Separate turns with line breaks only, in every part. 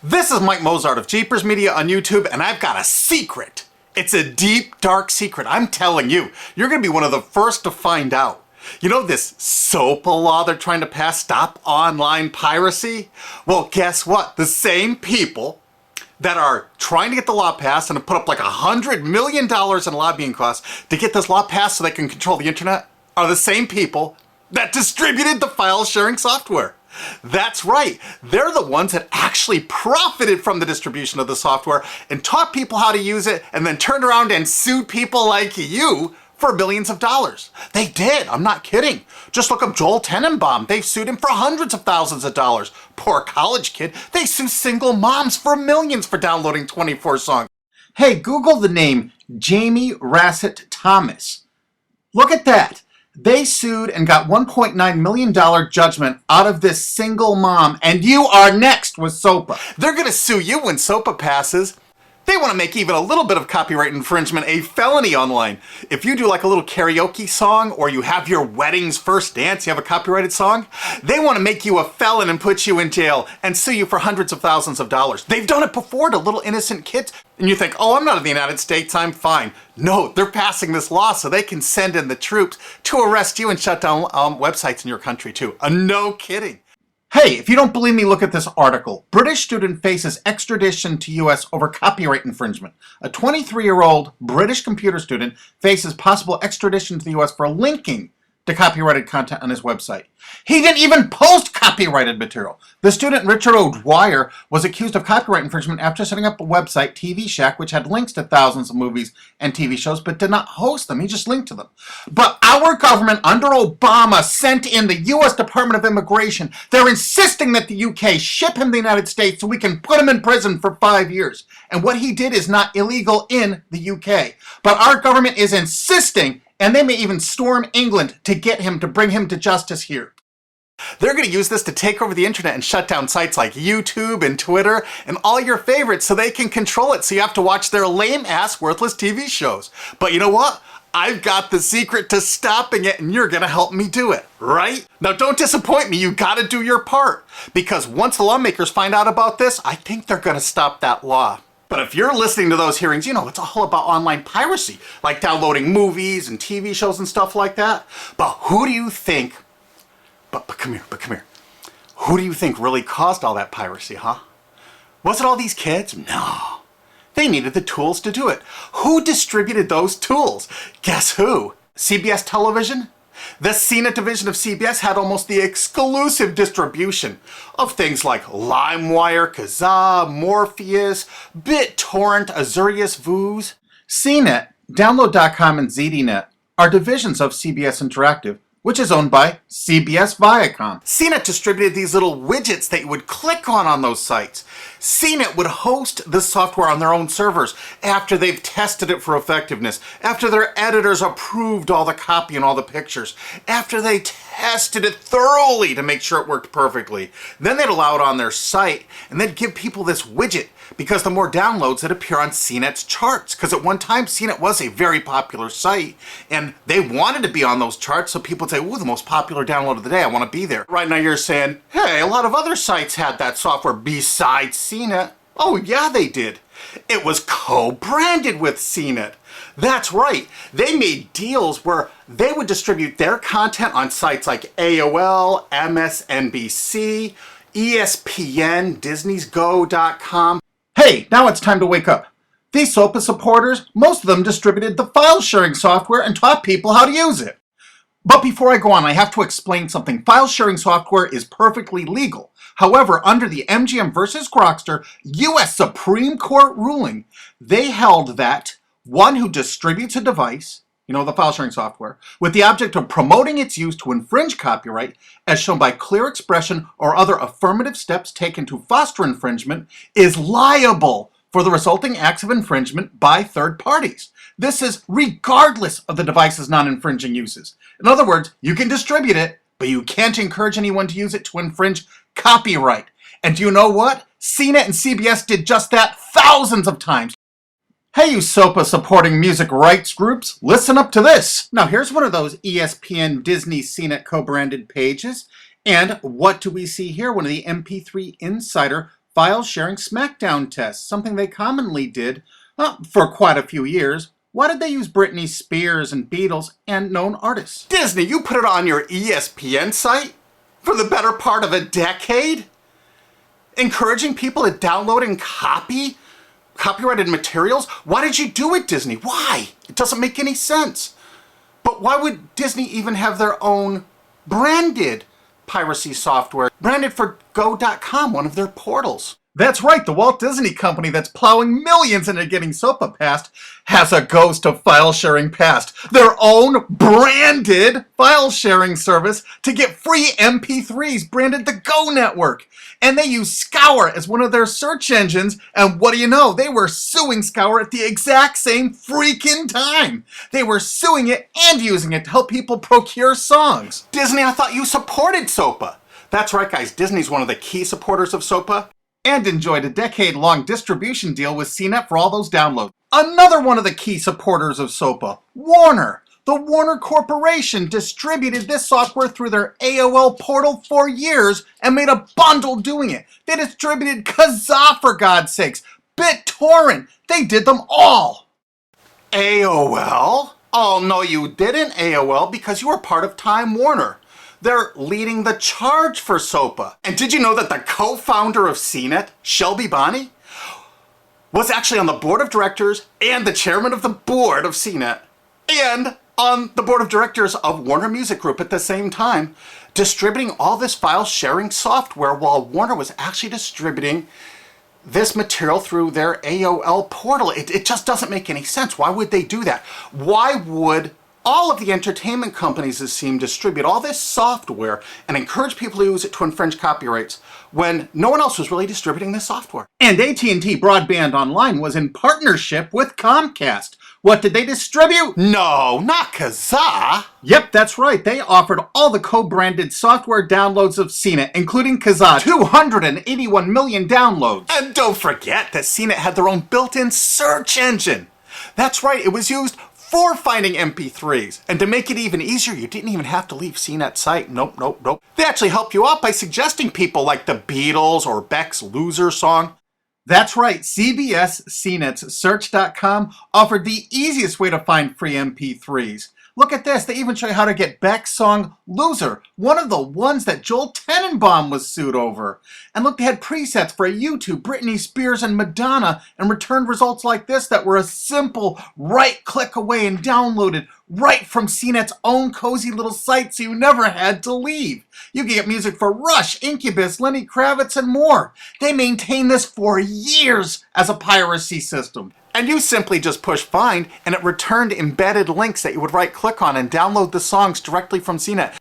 This is Mike Mozart of Jeepers Media on YouTube, and I've got a secret. It's a deep, dark secret. I'm telling you, you're going to be one of the first to find out. You know this SOPA law they're trying to pass, Stop Online Piracy? Well, guess what? The same people that are trying to get the law passed and have put up like $100 million in lobbying costs to get this law passed so they can control the internet are the same people that distributed the file sharing software. That's right. They're the ones that actually profited from the distribution of the software and taught people how to use it and then turned around and sued people like you for billions of dollars. They did. I'm not kidding. Just look up Joel Tenenbaum. They've sued him for hundreds of thousands of dollars. Poor college kid. They sue single moms for millions for downloading 24 songs. Hey, Google the name Jamie Rasset Thomas. Look at that. They sued and got $1.9 million judgment out of this single mom, and you are next with SOPA. They're going to sue you when SOPA passes. They want to make even a little bit of copyright infringement a felony online. If you do like a little karaoke song, or you have your wedding's first dance, you have a copyrighted song, they want to make you a felon and put you in jail and sue you for hundreds of thousands of dollars. They've done it before to little innocent kids. And you think, oh, I'm not in the United States, I'm fine. No, they're passing this law so they can send in the troops to arrest you and shut down websites in your country too. No kidding. Hey, if you don't believe me, look at this article. British student faces extradition to U.S. over copyright infringement. A 23-year-old British computer student faces possible extradition to the U.S. for linking to copyrighted content on his website. He didn't even post copyrighted material. The student, Richard O'Dwyer, was accused of copyright infringement after setting up a website, TV Shack, which had links to thousands of movies and TV shows, but did not host them. He just linked to them. But our government, under Obama, sent in the U.S. Department of Immigration. They're insisting that the U.K. ship him to the United States so we can put him in prison for 5 years. And what he did is not illegal in the U.K. But our government is insisting, and they may even storm England to get him, to bring him to justice here. They're going to use this to take over the internet and shut down sites like YouTube and Twitter and all your favorites so they can control it, so you have to watch their lame-ass, worthless TV shows. But you know what? I've got the secret to stopping it, and you're going to help me do it, right? Now, don't disappoint me. You got to do your part. Because once the lawmakers find out about this, I think they're going to stop that law. But if you're listening to those hearings, you know, it's all about online piracy, like downloading movies and TV shows and stuff like that. But who do you think, but come here. Who do you think really caused all that piracy, huh? Was it all these kids? No. They needed the tools to do it. Who distributed those tools? Guess who? CBS Television? The CNET division of CBS had almost the exclusive distribution of things like LimeWire, Kazaa, Morpheus, BitTorrent, Azurius, Vooz. CNET, Download.com, and ZDNet are divisions of CBS Interactive, which is owned by CBS Viacom. CNET distributed these little widgets that you would click on those sites. CNET would host the software on their own servers after they've tested it for effectiveness, after their editors approved all the copy and all the pictures, after they tested it thoroughly to make sure it worked perfectly. Then they'd allow it on their site, and they'd give people this widget, because the more downloads that appear on CNET's charts. Because at one time, CNET was a very popular site, and they wanted to be on those charts, so people would say, ooh, the most popular download of the day, I want to be there. Right now you're saying, hey, a lot of other sites had that software besides CNET. Oh yeah, they did. It was co-branded with CNET. That's right. They made deals where they would distribute their content on sites like AOL, MSNBC, ESPN, Disney'sGo.com. Hey, now it's time to wake up. These SOPA supporters, most of them distributed the file sharing software and taught people how to use it. But before I go on, I have to explain something. File sharing software is perfectly legal. However, under the MGM versus Grokster U.S. Supreme Court ruling, they held that one who distributes a device, you know, the file sharing software, with the object of promoting its use to infringe copyright, as shown by clear expression or other affirmative steps taken to foster infringement, is liable for the resulting acts of infringement by third parties. This is regardless of the device's non-infringing uses. In other words, you can distribute it, but you can't encourage anyone to use it to infringe copyright. And do you know what? CNET and CBS did just that thousands of times. Hey, you SOPA supporting music rights groups, listen up to this. Now here's one of those ESPN, Disney, CNET co-branded pages. And what do we see here? One of the MP3 Insider
file sharing SmackDown tests, something they commonly did for quite a few years. Why did they use Britney Spears and Beatles and known artists?
Disney, you put it on your ESPN site for the better part of a decade? Encouraging people to download and copy copyrighted materials? Why did you do it, Disney? Why? It doesn't make any sense. But why would Disney even have their own branded piracy software, branded for Go.com, one of their portals?
That's right, the Walt Disney Company that's plowing millions into getting SOPA passed has a ghost of file sharing passed. Their own branded file sharing service to get free MP3s branded the Go Network. And they use Scour as one of their search engines, and what do you know? They were suing Scour at the exact same freaking time. They were suing it and using it to help people procure songs.
Disney, I thought you supported SOPA. That's right, guys, Disney's one of the key supporters of SOPA.
And enjoyed a decade-long distribution deal with CNET for all those downloads. Another one of the key supporters of SOPA, Warner. The Warner Corporation distributed this software through their AOL portal for years and made a bundle doing it. They distributed Kazaa, for God's sakes, BitTorrent. They did them all.
AOL? Oh, no, you didn't, AOL, because you were part of Time Warner. They're leading the charge for SOPA. And did you know that the co-founder of CNET, Shelby Bonnie, was actually on the board of directors and the chairman of the board of CNET and on the board of directors of Warner Music Group at the same time, distributing all this file sharing software while Warner was actually distributing this material through their AOL portal. It just doesn't make any sense. Why would they do that? Why would all of the entertainment companies, it seemed, distribute all this software and encourage people to use it to infringe copyrights when no one else was really distributing this software?
And AT&T Broadband Online was in partnership with Comcast. What did they distribute?
No, not Kazaa.
Yep, that's right. They offered all the co-branded software downloads of CNET, including Kazaa, 281 million downloads.
And don't forget that CNET had their own built-in search engine. That's right, it was used for finding MP3s. And to make it even easier, you didn't even have to leave CNET's site. Nope. They actually help you out by suggesting people like the Beatles or Beck's Loser song.
That's right, CBS CNET's Search.com offered the easiest way to find free MP3s. Look at this, they even show you how to get Beck's song Loser, one of the ones that Joel Tenenbaum was sued over. And look, they had presets for YouTube, Britney Spears, and Madonna, and returned results like this that were a simple right click away and downloaded right from CNET's own cozy little site, so you never had to leave. You can get music for Rush, Incubus, Lenny Kravitz, and more. They maintained this for years as a piracy system.
And you simply just push find and it returned embedded links that you would right click on and download the songs directly from CNET.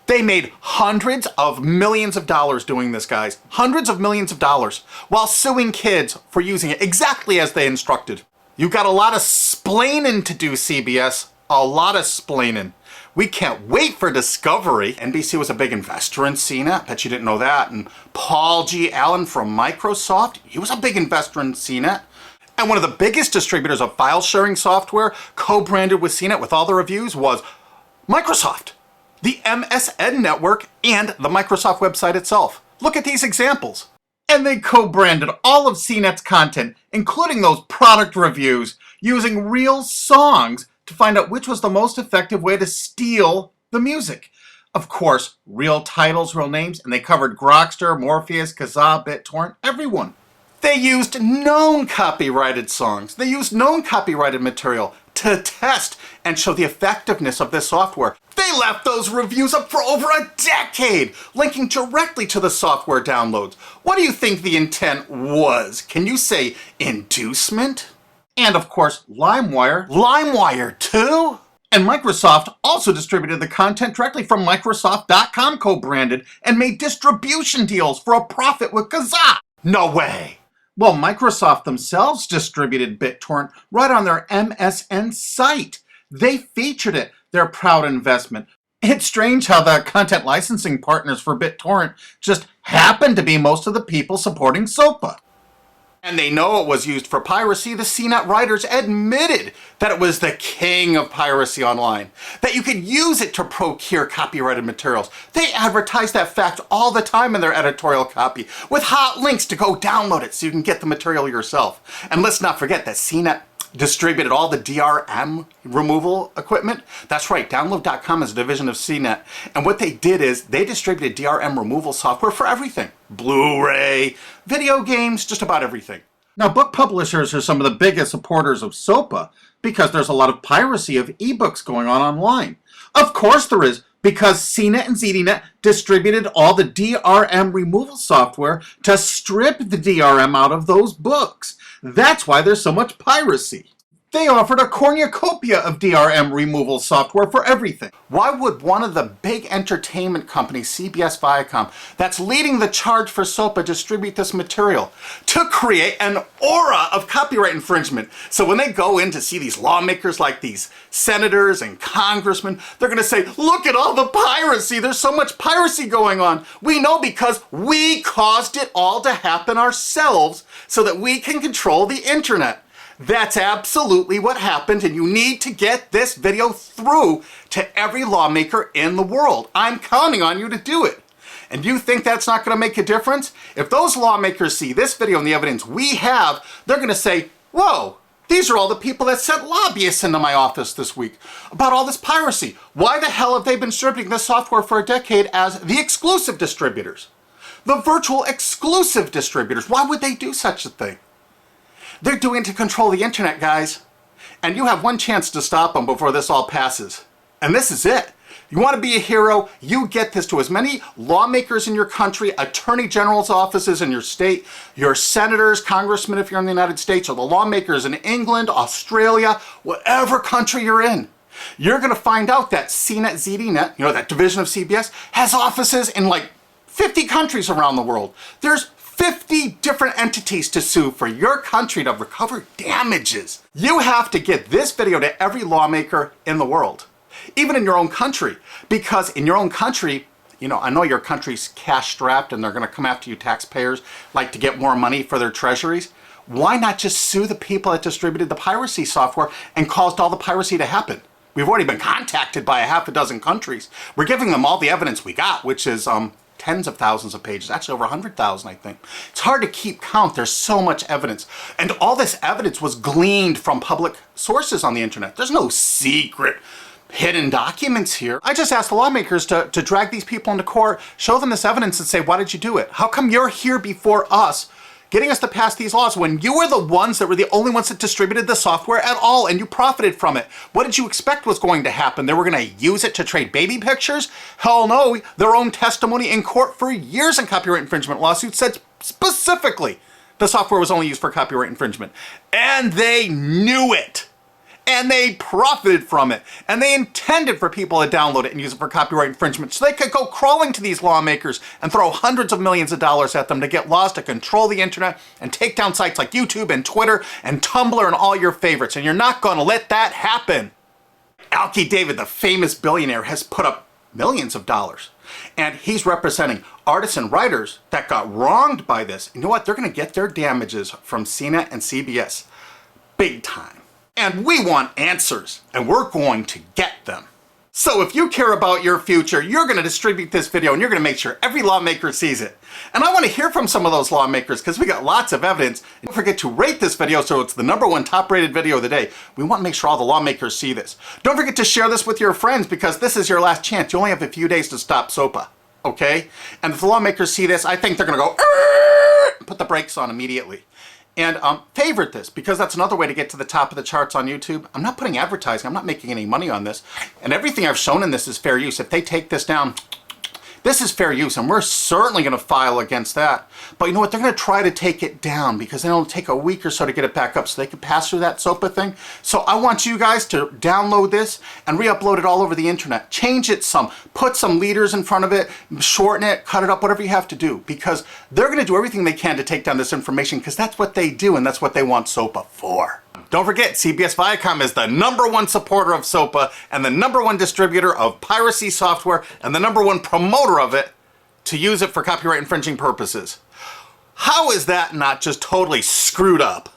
They made hundreds of millions of dollars doing this, guys. Hundreds of millions of dollars while suing kids for using it exactly as they instructed. You got a lot of splaining to do, CBS. A lot of splaining. We can't wait for Discovery. NBC was a big investor in CNET. Bet you didn't know that. And Paul G. Allen from Microsoft, he was a big investor in CNET. And one of the biggest distributors of file sharing software co-branded with CNET with all the reviews was Microsoft, the MSN network, and the Microsoft website itself. Look at these examples.
And they co-branded all of CNET's content, including those product reviews, using real songs to find out which was the most effective way to steal the music. Of course, real titles, real names, and they covered Grokster, Morpheus, Kazaa, BitTorrent, everyone.
They used known copyrighted songs. They used known copyrighted material to test and show the effectiveness of this software. They left those reviews up for over a decade, linking directly to the software downloads. What do you think the intent was? Can you say inducement?
And of course, LimeWire.
LimeWire too?
And Microsoft also distributed the content directly from Microsoft.com co-branded and made distribution deals for a profit with Kazaa.
No way.
Well, Microsoft themselves distributed BitTorrent right on their MSN site. They featured it, their proud investment. It's strange how the content licensing partners for BitTorrent just happen to be most of the people supporting SOPA.
And they know it was used for piracy. The CNET writers admitted that it was the king of piracy online, that you could use it to procure copyrighted materials. They advertise that fact all the time in their editorial copy with hot links to go download it so you can get the material yourself. And let's not forget that CNET distributed all the DRM removal equipment. That's right, Download.com is a division of CNET. And what they did is they distributed DRM removal software for everything. Blu-ray, video games, just about everything.
Now, book publishers are some of the biggest supporters of SOPA because there's a lot of piracy of ebooks going on online. Of course there is, because CNET and ZDNet distributed all the DRM removal software to strip the DRM out of those books. That's why there's so much piracy. They offered a cornucopia of DRM removal software for everything.
Why would one of the big entertainment companies, CBS Viacom, that's leading the charge for SOPA, distribute this material? To create an aura of copyright infringement. So when they go in to see these lawmakers like these senators and congressmen, they're going to say, look at all the piracy. There's so much piracy going on. We know because we caused it all to happen ourselves so that we can control the internet. That's absolutely what happened, and you need to get this video through to every lawmaker in the world. I'm counting on you to do it. And you think that's not going to make a difference? If those lawmakers see this video and the evidence we have, they're going to say, whoa, these are all the people that sent lobbyists into my office this week about all this piracy. Why the hell have they been distributing this software for a decade as the exclusive distributors? The virtual exclusive distributors. Why would they do such a thing? They're doing it to control the internet, guys. And you have one chance to stop them before this all passes. And this is it. You want to be a hero, you get this to as many lawmakers in your country, attorney general's offices in your state, your senators, congressmen if you're in the United States, or the lawmakers in England, Australia, whatever country you're in. You're going to find out that CNET, ZDNet, that division of CBS, has offices in like 50 countries around the world. There's 50 different entities to sue for your country to recover damages. You have to get this video to every lawmaker in the world, even in your own country, because in your own country, I know your country's cash strapped and they're going to come after you taxpayers like to get more money for their treasuries. Why not just sue the people that distributed the piracy software and caused all the piracy to happen? We've already been contacted by a half a dozen countries. We're giving them all the evidence we got, which is tens of thousands of pages, actually over 100,000, I think. It's hard to keep count. There's so much evidence. And all this evidence was gleaned from public sources on the internet. There's no secret hidden documents here. I just asked the lawmakers to drag these people into court, show them this evidence and say, why did you do it? How come you're here before us getting us to pass these laws when you were the ones that were the only ones that distributed the software at all and you profited from it? What did you expect was going to happen? They were going to use it to trade baby pictures? Hell no. Their own testimony in court for years in copyright infringement lawsuits said specifically the software was only used for copyright infringement. And they knew it. And they profited from it. And they intended for people to download it and use it for copyright infringement so they could go crawling to these lawmakers and throw hundreds of millions of dollars at them to get laws to control the internet and take down sites like YouTube and Twitter and Tumblr and all your favorites. And you're not going to let that happen. Alki David, the famous billionaire, has put up millions of dollars. And he's representing artists and writers that got wronged by this. You know what? They're going to get their damages from CNET and CBS. Big time. And we want answers, and we're going to get them. So if you care about your future, you're going to distribute this video and you're going to make sure every lawmaker sees it. And I want to hear from some of those lawmakers because we got lots of evidence. And don't forget to rate this video so it's the #1 top rated video of the day. We want to make sure all the lawmakers see this. Don't forget to share this with your friends because this is your last chance. You only have a few days to stop SOPA, okay? And if the lawmakers see this, I think they're going to go, put the brakes on immediately. And favorite this, because that's another way to get to the top of the charts on YouTube. I'm not putting advertising. I'm not making any money on this. And everything I've shown in this is fair use. If they take this down, this is fair use, and we're certainly going to file against that. But you know what? They're going to try to take it down because then it'll take a week or so to get it back up so they can pass through that SOPA thing. So I want you guys to download this and re-upload it all over the internet. Change it some. Put some leaders in front of it. Shorten it. Cut it up. Whatever you have to do. Because they're going to do everything they can to take down this information because that's what they do and that's what they want SOPA for. Don't forget, CBS Viacom is the #1 supporter of SOPA and the #1 distributor of piracy software and the #1 promoter of it to use it for copyright infringing purposes. How is that not just totally screwed up?